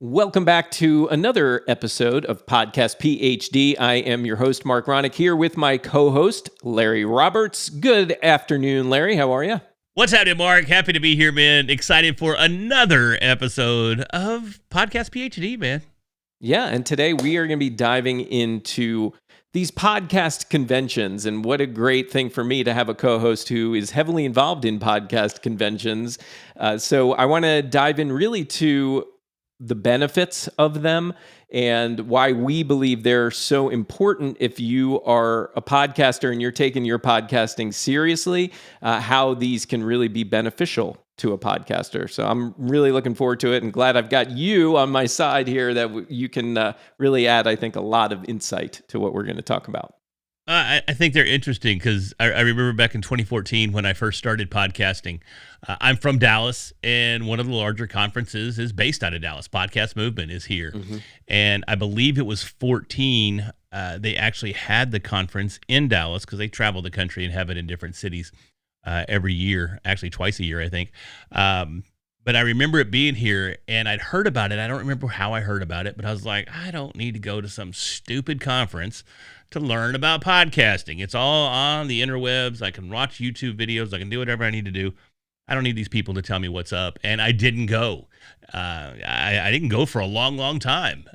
Welcome back to another episode of Podcast PhD. I am your host, Marc here with my co-host, Larry Roberts. Good afternoon, Larry. How are you? What's happening, Mark? Happy to be here, man. Excited for another episode of Podcast PhD, man. Yeah, and today we are going to be diving into these podcast conventions, and what a great thing for me to have a co-host who is heavily involved in podcast conventions. So I want to dive in really to the benefits of them and why we believe they're so important if you are a podcaster and you're taking your podcasting seriously, how these can really be beneficial to a podcaster. So I'm really looking forward to it and glad I've got you on my side here that you can really add, I think, a lot of insight to what we're going to talk about. I think they're interesting because I remember back in 2014 when I first started podcasting. I'm from Dallas, and one of the larger conferences is based out of Dallas. Podcast Movement is here. Mm-hmm. And I believe it was 14. They actually had the conference in Dallas because they travel the country and have it in different cities every year, actually twice a year, I think. But I remember it being here, and I'd heard about it. I don't remember how I heard about it, but I was like, I don't need to go to some stupid conference to learn about podcasting. It's all on the interwebs. I can watch YouTube videos. I can do whatever I need to do. I don't need these people to tell me what's up. And I didn't go. I didn't go for a long, long time.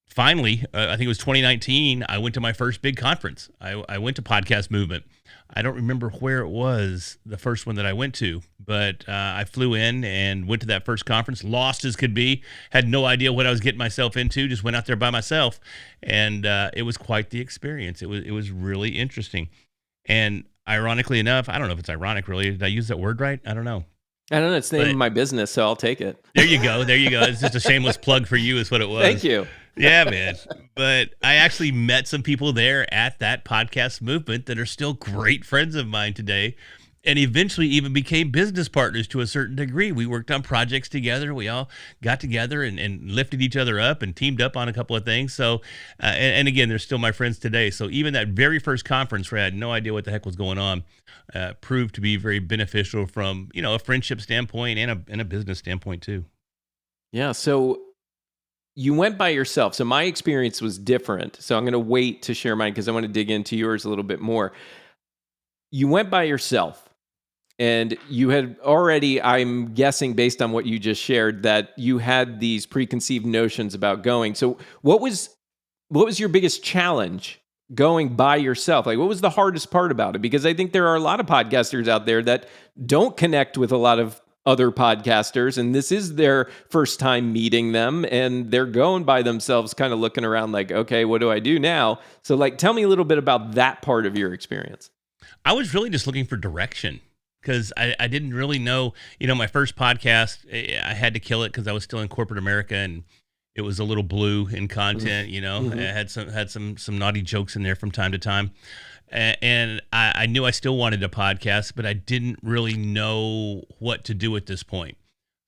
Finally, I think it was 2019, I went to my first big conference. I went to Podcast Movement. I don't remember where it was, the first one that I went to, but I flew in and went to that first conference, lost as could be, had no idea what I was getting myself into, just went out there by myself, and it was quite the experience. It was really interesting. And ironically enough, I don't know if it's ironic really, did I use that word right? I don't know. I don't know, it's the name of my business, so I'll take it. There you go. It's just a shameless plug for you is what it was. Thank you. Yeah, man. But I actually met some people there at that Podcast Movement that are still great friends of mine today, and eventually even became business partners to a certain degree. We worked on projects together. We all got together and lifted each other up and teamed up on a couple of things. So, and again, they're still my friends today. So even that very first conference where I had no idea what the heck was going on proved to be very beneficial from, a friendship standpoint and a business standpoint too. Yeah, so you went by yourself. So my experience was different. So I'm going to wait to share mine because I want to dig into yours a little bit more. You went by yourself, and you had already, I'm guessing based on what you just shared, that you had these preconceived notions about going. So what was your biggest challenge going by yourself? Like, what was the hardest part about it? Because I think there are a lot of podcasters out there that don't connect with a lot of other podcasters, and this is their first time meeting them, and they're going by themselves, kind of looking around like, okay, what do I do now? So tell me a little bit about that part of your experience. I was really just looking for direction because I didn't really know, my first podcast, I had to kill it because I was still in corporate America and it was a little blue in content, mm-hmm. It had some naughty jokes in there from time to time. And I knew I still wanted a podcast, but I didn't really know what to do at this point.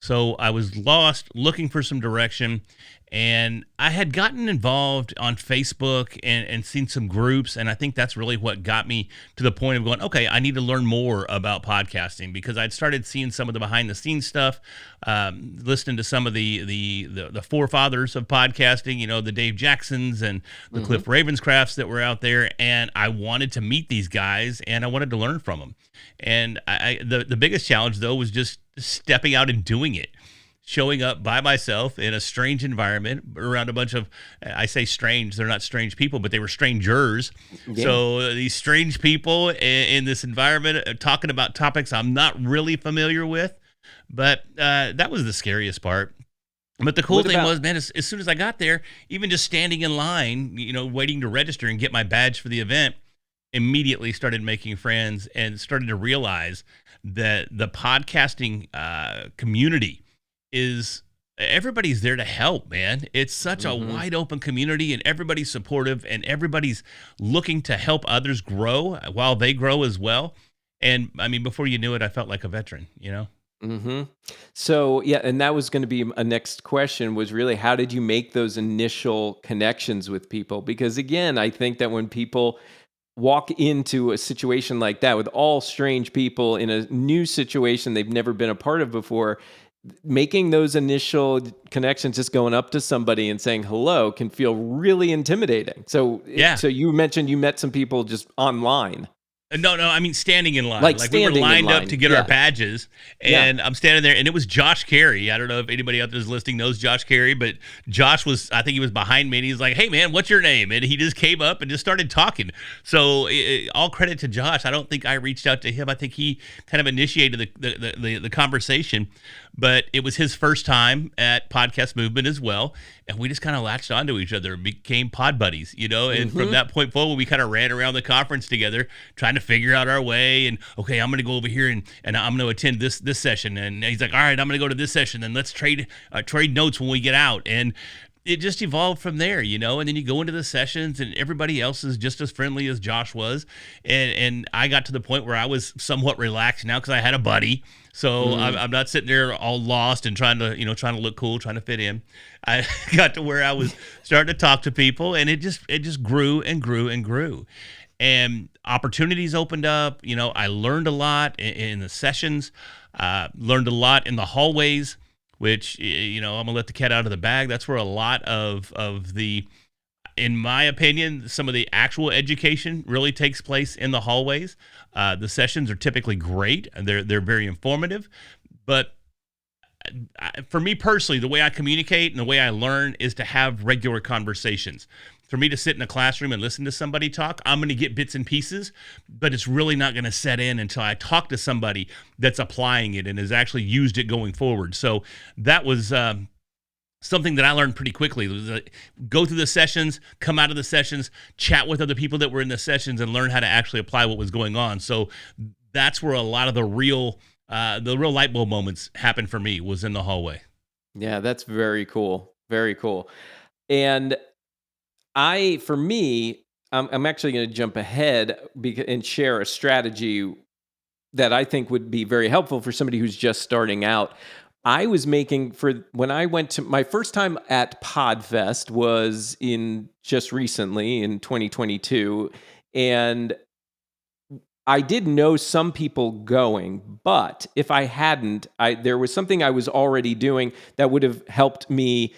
So I was lost, looking for some direction, and I had gotten involved on Facebook and seen some groups, and I think that's really what got me to the point of going, okay, I need to learn more about podcasting because I'd started seeing some of the behind-the-scenes stuff, listening to some of the forefathers of podcasting, the Dave Jacksons and the mm-hmm. Cliff Ravenscrafts that were out there, and I wanted to meet these guys, and I wanted to learn from them. And the biggest challenge, though, was just stepping out and doing it. Showing up by myself in a strange environment around a bunch of, I say strange, they're not strange people, but they were strangers. Yeah. So these strange people in this environment talking about topics I'm not really familiar with. But that was the scariest part. But the cool thing was, man, as soon as I got there, even just standing in line, waiting to register and get my badge for the event, immediately started making friends and started to realize that the podcasting community is everybody's there to help, man. It's such mm-hmm. a wide open community and everybody's supportive and everybody's looking to help others grow while they grow as well. And I mean, before you knew it, I felt like a veteran, Mm-hmm. So, yeah, and that was going to be a next question was really how did you make those initial connections with people? Because again, I think that when people walk into a situation like that with all strange people in a new situation they've never been a part of before, making those initial connections, just going up to somebody and saying hello, can feel really intimidating. So, Yeah. so you mentioned you met some people just online, No, no, I mean standing in line. like Like we were standing in lined up line. to get our Yeah, badges, yeah. and I'm standing there, and it was Josh Carey. I don't know if anybody out there is listening knows Josh Carey, but Josh was, I think he was behind me, and he's like, "Hey, man, what's your name?" And he just came up and just started talking. So all credit to Josh. I don't think I reached out to him. I think he kind of initiated the conversation, but it was his first time at Podcast Movement as well, and we just kind of latched onto each other and became pod buddies, you know. And from Hmm. that point forward, we kind of ran around the conference together, trying to figure out our way. And okay, I'm going to go over here and I'm going to attend this session. And he's like, all right, I'm going to go to this session, and let's trade notes when we get out. And it just evolved from there, you know. And then you go into the sessions, and everybody else is just as friendly as Josh was. And I got to the point where I was somewhat relaxed now because I had a buddy. So I'm not sitting there all lost and trying to look cool, trying to fit in. I got to where I was starting to talk to people, and it just grew and grew and grew. And opportunities opened up. You know, I learned a lot in the sessions, learned a lot in the hallways, which, you know, I'm gonna let the cat out of the bag. That's where a lot of the, in my opinion, some of the actual education really takes place in the hallways. The sessions are typically great. They're very informative, but for me personally, the way I communicate and the way I learn is to have regular conversations. For me to sit in a classroom and listen to somebody talk, I'm going to get bits and pieces, but it's really not going to set in until I talk to somebody that's applying it and has actually used it going forward. So that was something that I learned pretty quickly. It was go through the sessions, come out of the sessions, chat with other people that were in the sessions, and learn how to actually apply what was going on. So that's where a lot of the real light bulb moments happened for me, was in the hallway. Yeah, that's very cool. Very cool. And for me, I'm actually going to jump ahead and share a strategy that I think would be very helpful for somebody who's just starting out. I was making for when I went to my first time at Podfest was in just recently in 2022, and I did know some people going, but if I hadn't, there was something I was already doing that would have helped me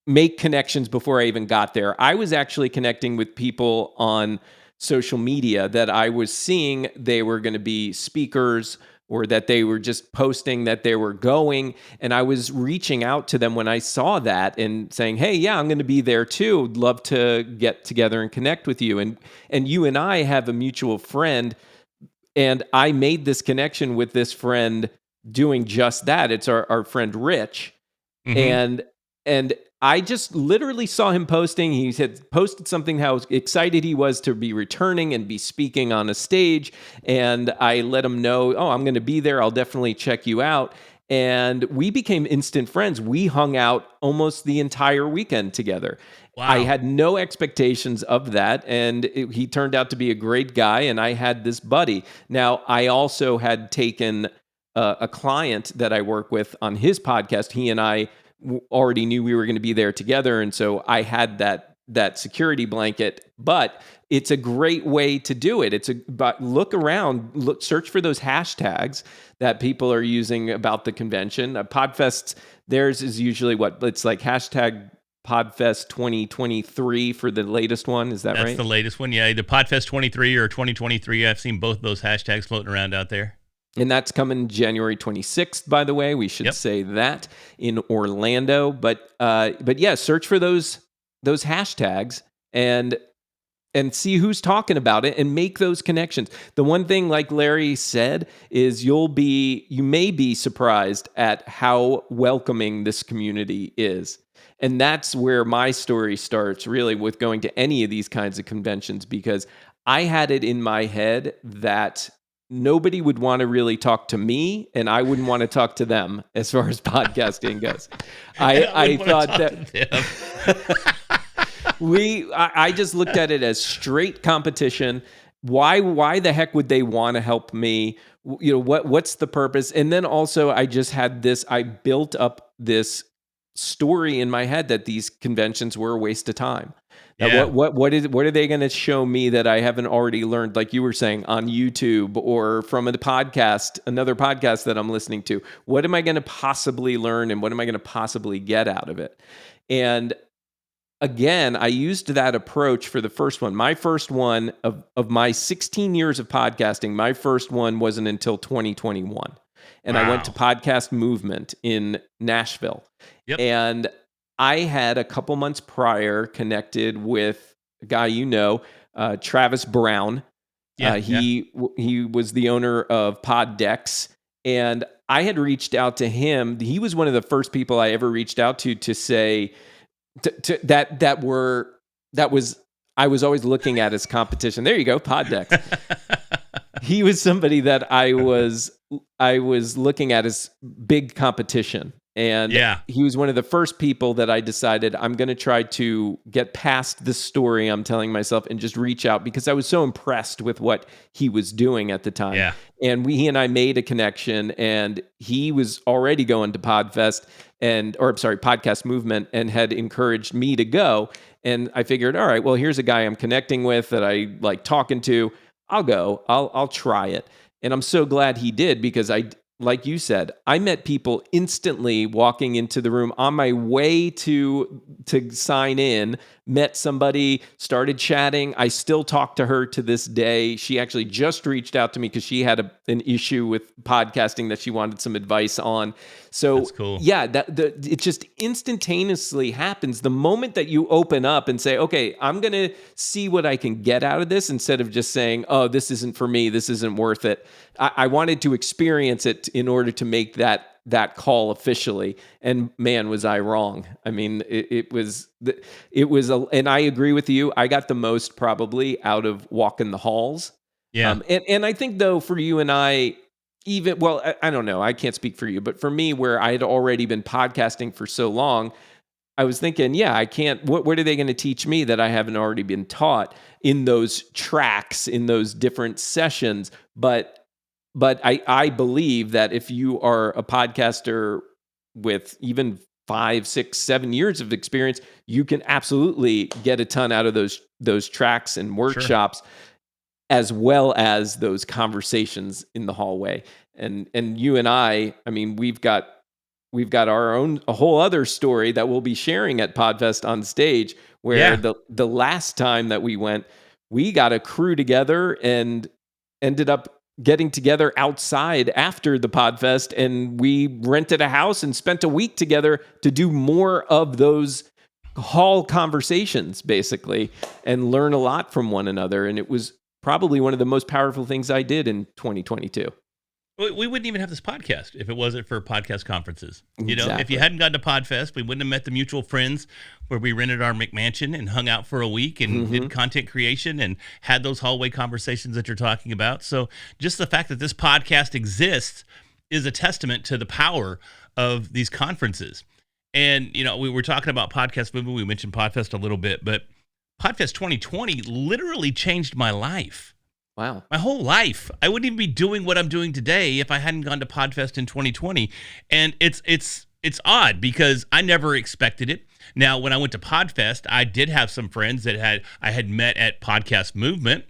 make connections before I even got there. I was actually connecting with people on social media that I was seeing they were going to be speakers or that they were just posting that they were going. And I was reaching out to them when I saw that and saying, hey, yeah, I'm going to be there too. Would love to get together and connect with you. And you and I have a mutual friend, and I made this connection with this friend doing just that. It's our friend Rich, Mm-hmm. and and I just literally saw him posting. He had posted something how excited he was to be returning and be speaking on a stage. And I let him know, oh, I'm going to be there. I'll definitely check you out. And we became instant friends. We hung out almost the entire weekend together. I Wow. had no expectations of that. And he turned out to be a great guy. And I had this buddy. Now, I also had taken a client that I work with on his podcast. He and I already knew we were going to be there together, and so I had that security blanket. But it's a great way to do it. But look around, search for those hashtags that people are using about the convention. Podfest, theirs is usually it's like hashtag Podfest 2023 for the latest one. Is that That's right? the latest one. Yeah, either Podfest 23 or 2023. I've seen both of those hashtags floating around out there. And that's coming January 26th, by the way. We should Yep. say that in Orlando. But yeah, search for those hashtags and see who's talking about it and make those connections. The one thing, like Larry said, is you may be surprised at how welcoming this community is. And that's where my story starts, really, with going to any of these kinds of conventions, because I had it in my head that nobody would want to really talk to me, and I wouldn't want to talk to them as far as podcasting goes. And I I wouldn't want to thought talk that to them. I just looked at it as straight competition. Why the heck would they want to help me? You know, what's the purpose? And then also I built up this story in my head that these conventions were a waste of time. That Yeah. what are they going to show me that I haven't already learned, like you were saying, on YouTube or from a podcast, another podcast that I'm listening to? What am I going to possibly learn, and what am I going to possibly get out of it? And again, I used that approach for the first one. My first one of my 16 years of podcasting, my first one wasn't until 2021. And I went to Wow. Podcast Movement in Nashville. Yep. And I had a couple months prior connected with a guy Travis Brown. Yeah. Yeah. He was the owner of Poddex, and I had reached out to him. He was one of the first people I ever reached out to say that was I was always looking at as competition. There you go, Poddex. He was somebody that I was looking at as big competition. And Yeah. he was one of the first people that I decided I'm going to try to get past the story I'm telling myself and just reach out, because I was so impressed with what he was doing at the time. Yeah. And he and I made a connection, and he was already going to Podcast Movement, and had encouraged me to go. And I figured, all right, well, here's a guy I'm connecting with that I like talking to. I'll go. I'll try it. And I'm so glad he did, because like you said, I met people instantly walking into the room on my way to sign in, met somebody, started chatting. I still talk to her to this day. She actually just reached out to me because she had an issue with podcasting that she wanted some advice on. So That's cool. yeah, it just instantaneously happens the moment that you open up and say, okay, I'm going to see what I can get out of this, instead of just saying, oh, this isn't for me, this isn't worth it. I wanted to experience it in order to make that call officially. And man, was I wrong. I mean, and I agree with you. I got the most probably out of walking the halls. Yeah. And I think though, for you and I, I don't know, I can't speak for you, but for me, where I had already been podcasting for so long, I was thinking, yeah, I can't, what are they going to teach me that I haven't already been taught in those tracks, in those different sessions? But I believe that if you are a podcaster with even 5, 6, 7 years of experience, you can absolutely get a ton out of those tracks and workshops, sure, as well as those conversations in the hallway. And you and I mean, we've got a whole other story that we'll be sharing at Podfest on stage, where the last time that we went, we got a crew together and ended up getting together outside after the Podfest, and we rented a house and spent a week together to do more of those hall conversations, basically, and learn a lot from one another. And it was probably one of the most powerful things I did in 2022. We wouldn't even have this podcast if it wasn't for podcast conferences. You know, Exactly. if you hadn't gone to Podfest, we wouldn't have met the mutual friends where we rented our McMansion and hung out for a week and did content creation and had those hallway conversations that you're talking about. So just the fact that this podcast exists is a testament to the power of these conferences. And, you know, we were talking about Podcast Movement. We mentioned Podfest a little bit, but Podfest 2020 literally changed my life. Wow. My whole life. I wouldn't even be doing what I'm doing today if I hadn't gone to Podfest in 2020. And it's odd because I never expected it. Now, when I went to Podfest, I did have some friends that I had met at Podcast Movement.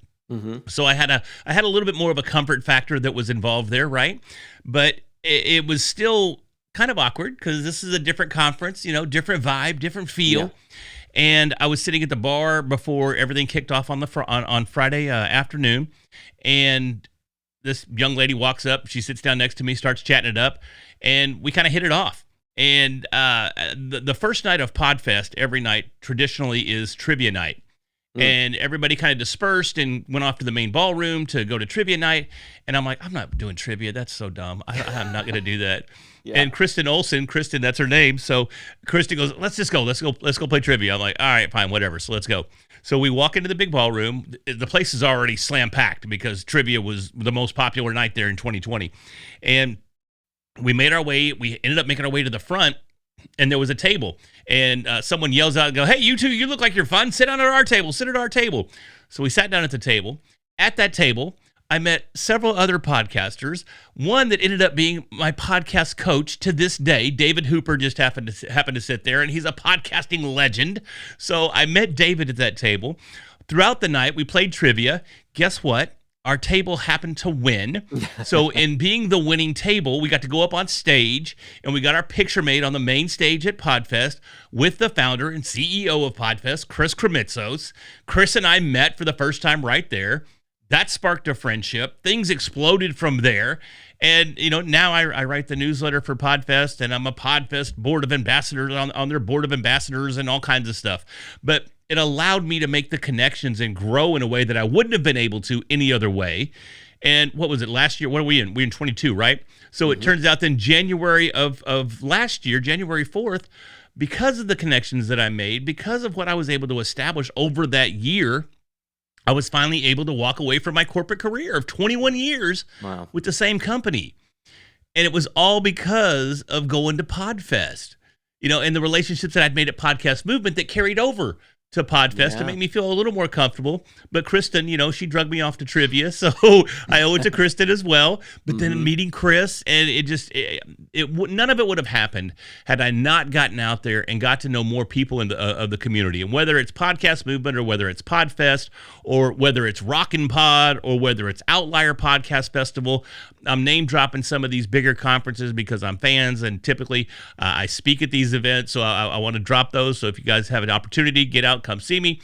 So I had a little bit more of a comfort factor that was involved there, right? But it was still kind of awkward because this is a different conference, you know, different vibe, different feel. Yeah. And I was sitting at the bar before everything kicked off on Friday afternoon, and this young lady walks up. She sits down next to me, starts chatting it up, and we kind of hit it off. And the first night of Podfest every night traditionally is trivia night. And everybody kind of dispersed and went off to the main ballroom to go to trivia night. And I'm like, I'm not doing trivia. That's so dumb. I'm not going to do that. Yeah. And Kristen Olsen, that's her name. So Kristen goes, let's go play trivia. I'm like, all right, fine, whatever. So let's go. So we walk into the big ballroom. The place is already slam packed because trivia was the most popular night there in 2020. And we ended up making our way to the front. And there was a table, and someone yells out and go, hey, you two, you look like you're fun. Sit down at our table. So we sat down at the table. At that table, I met several other podcasters. One that ended up being my podcast coach to this day. David Hooper just happened to sit there, and he's a podcasting legend. So I met David at that table. Throughout the night, we played trivia. Guess what? Our table happened to win. So in being the winning table, we got to go up on stage and we got our picture made on the main stage at Podfest with the founder and CEO of Podfest, Chris Kremitzos. Chris and I met for the first time right there. That sparked a friendship. Things exploded from there. And, now I write the newsletter for Podfest, and I'm a Podfest board of ambassadors on their board of ambassadors and all kinds of stuff. But it allowed me to make the connections and grow in a way that I wouldn't have been able to any other way. And what was it last year? What are we in? We're in 22, right? So it turns out then January of last year, January 4th, because of the connections that I made, because of what I was able to establish over that year, I was finally able to walk away from my corporate career of 21 years with the same company. And it was all because of going to Podfest, and the relationships that I'd made at Podcast Movement that carried over to Podfest to make me feel a little more comfortable. But Kristen, she drugged me off to trivia, so I owe it to Kristen as well. But then meeting Chris, and none of it would have happened had I not gotten out there and got to know more people of the community. And whether it's Podcast Movement or whether it's Podfest or whether it's Rockin' Pod or whether it's Outlier Podcast Festival, I'm name dropping some of these bigger conferences because I'm fans, and typically I speak at these events, so I want to drop those. So if you guys have an opportunity, get out, come see me.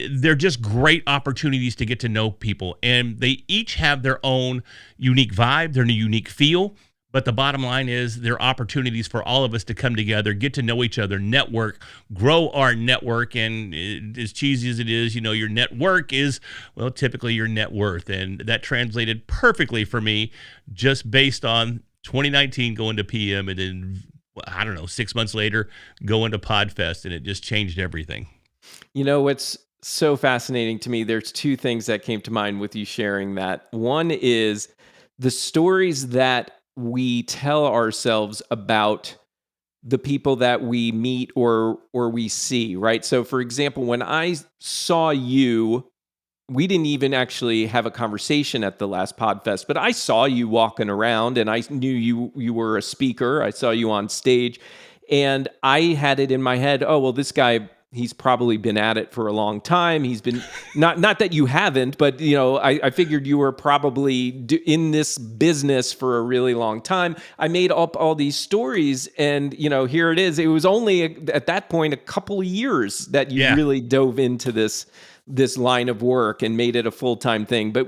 They're just great opportunities to get to know people, and they each have their own unique vibe, their unique feel. But the bottom line is they're opportunities for all of us to come together, get to know each other, network, grow our network. And as cheesy as it is, your network is, well, typically your net worth. And that translated perfectly for me just based on 2019 going to PM and then, 6 months later going to Podfest, and it just changed everything. What's so fascinating to me, there's two things that came to mind with you sharing that. One is the stories that we tell ourselves about the people that we meet or we see, right? So for example, when I saw you, we didn't even actually have a conversation at the last Podfest, but I saw you walking around and I knew you were a speaker. I saw you on stage and I had it in my head, oh, well, this guy, he's probably been at it for a long time. He's been, not that you haven't, but I figured you were probably in this business for a really long time. I made up all these stories and, here it is. It was only at that point, a couple of years that you really dove into this line of work and made it a full-time thing. But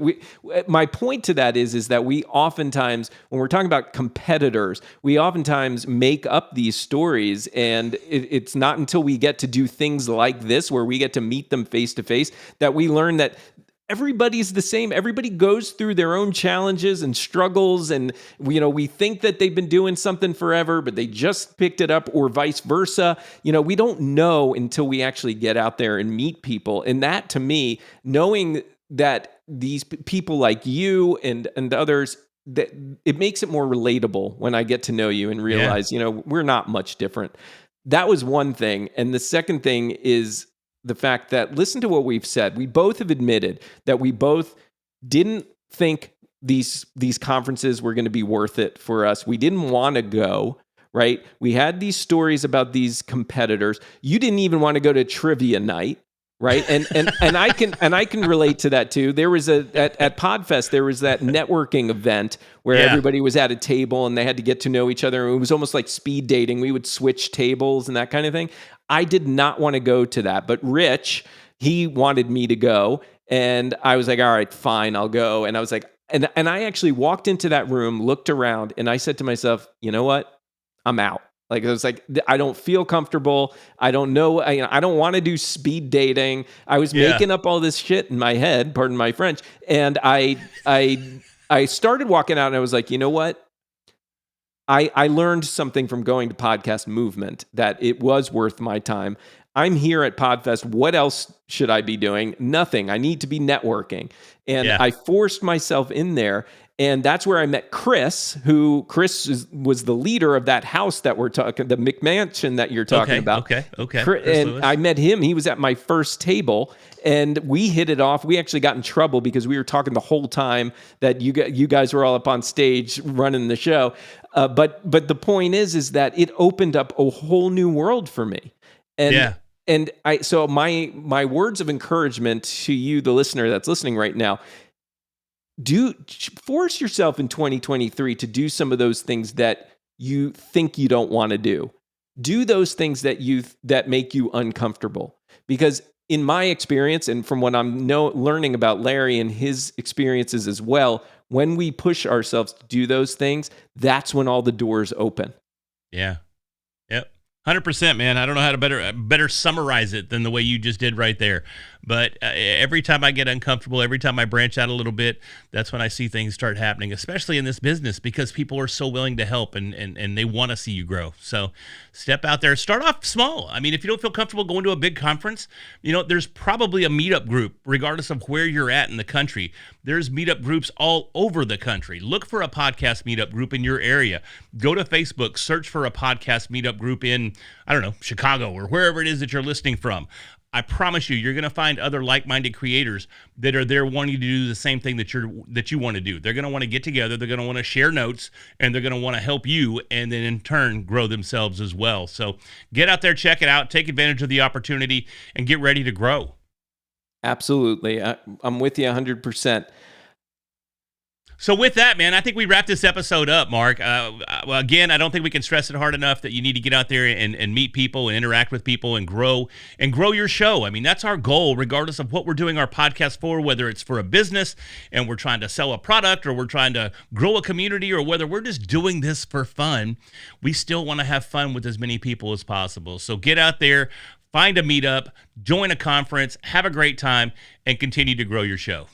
my point to that is that we oftentimes, when we're talking about competitors, we oftentimes make up these stories, and it's not until we get to do things like this, where we get to meet them face to face, that we learn that everybody's the same. Everybody goes through their own challenges and struggles, and we think that they've been doing something forever, but they just picked it up, or vice versa. We don't know until we actually get out there and meet people. And that, to me, knowing that these people like you and others, that it makes it more relatable when I get to know you and realize, we're not much different. That was one thing. And the second thing is the fact that, listen to what we've said. We both have admitted that we both didn't think these conferences were going to be worth it for us. We didn't want to go, right? We had these stories about these competitors. You didn't even want to go to trivia night, right? And I can relate to that too. There was at Podfest, there was that networking event where everybody was at a table and they had to get to know each other. It was almost like speed dating. We would switch tables and that kind of thing. I did not want to go to that, but Rich, he wanted me to go, and I was like, all right, fine, I'll go. And I was like, and I actually walked into that room, looked around, and I said to myself, you know what? I'm out. Like, I was like, I don't feel comfortable. I don't know. I don't want to do speed dating. I was making up all this shit in my head, pardon my French. And I started walking out, and I was like, you know what? I learned something from going to Podcast Movement, that it was worth my time. I'm here at Podfest. What else should I be doing? Nothing. I need to be networking. And I forced myself in there. And that's where I met Chris, was the leader of that house that we're talking, the McMansion that you're talking about. Okay. Chris And Lewis. I met him. He was at my first table, and we hit it off. We actually got in trouble because we were talking the whole time that you guys were all up on stage running the show. But the point is that it opened up a whole new world for me. And so my words of encouragement to you, the listener that's listening right now, do force yourself in 2023 to do some of those things that you think you don't want to do. Do those things that make you uncomfortable. Because in my experience, and from what I'm learning about Larry and his experiences as well, when we push ourselves to do those things, that's when all the doors open. Yeah. Yep. 100%, man. I don't know how to better summarize it than the way you just did right there. But every time I get uncomfortable, every time I branch out a little bit, that's when I see things start happening, especially in this business, because people are so willing to help and they want to see you grow. So step out there, start off small. I mean, if you don't feel comfortable going to a big conference, there's probably a meetup group, regardless of where you're at in the country. There's meetup groups all over the country. Look for a podcast meetup group in your area. Go to Facebook, search for a podcast meetup group in, I don't know, Chicago or wherever it is that you're listening from. I promise you're going to find other like-minded creators that are there wanting to do the same thing that you want to do. They're going to want to get together. They're going to want to share notes, and they're going to want to help you, and then in turn grow themselves as well. So get out there, check it out, take advantage of the opportunity, and get ready to grow. Absolutely, I'm with you 100%. So with that, man, I think we wrap this episode up, Mark. Well, again, I don't think we can stress it hard enough that you need to get out there and meet people and interact with people and grow your show. I mean, that's our goal, regardless of what we're doing our podcast for, whether it's for a business and we're trying to sell a product or we're trying to grow a community or whether we're just doing this for fun. We still want to have fun with as many people as possible. So get out there, find a meetup, join a conference, have a great time, and continue to grow your show.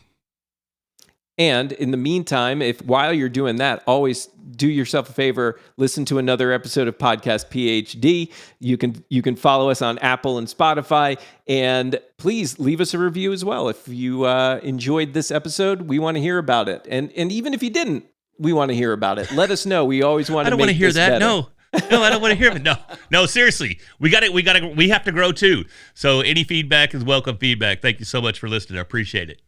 And in the meantime, while you're doing that, always do yourself a favor, listen to another episode of Podcast PhD. You can follow us on Apple and Spotify, and please leave us a review as well. If you enjoyed this episode, we want to hear about it. And even if you didn't, we want to hear about it. Let us know. We always want to. I don't want to hear that. Better. No, I don't want to hear it. No, seriously. We have to grow too. So any feedback is welcome feedback. Thank you so much for listening. I appreciate it.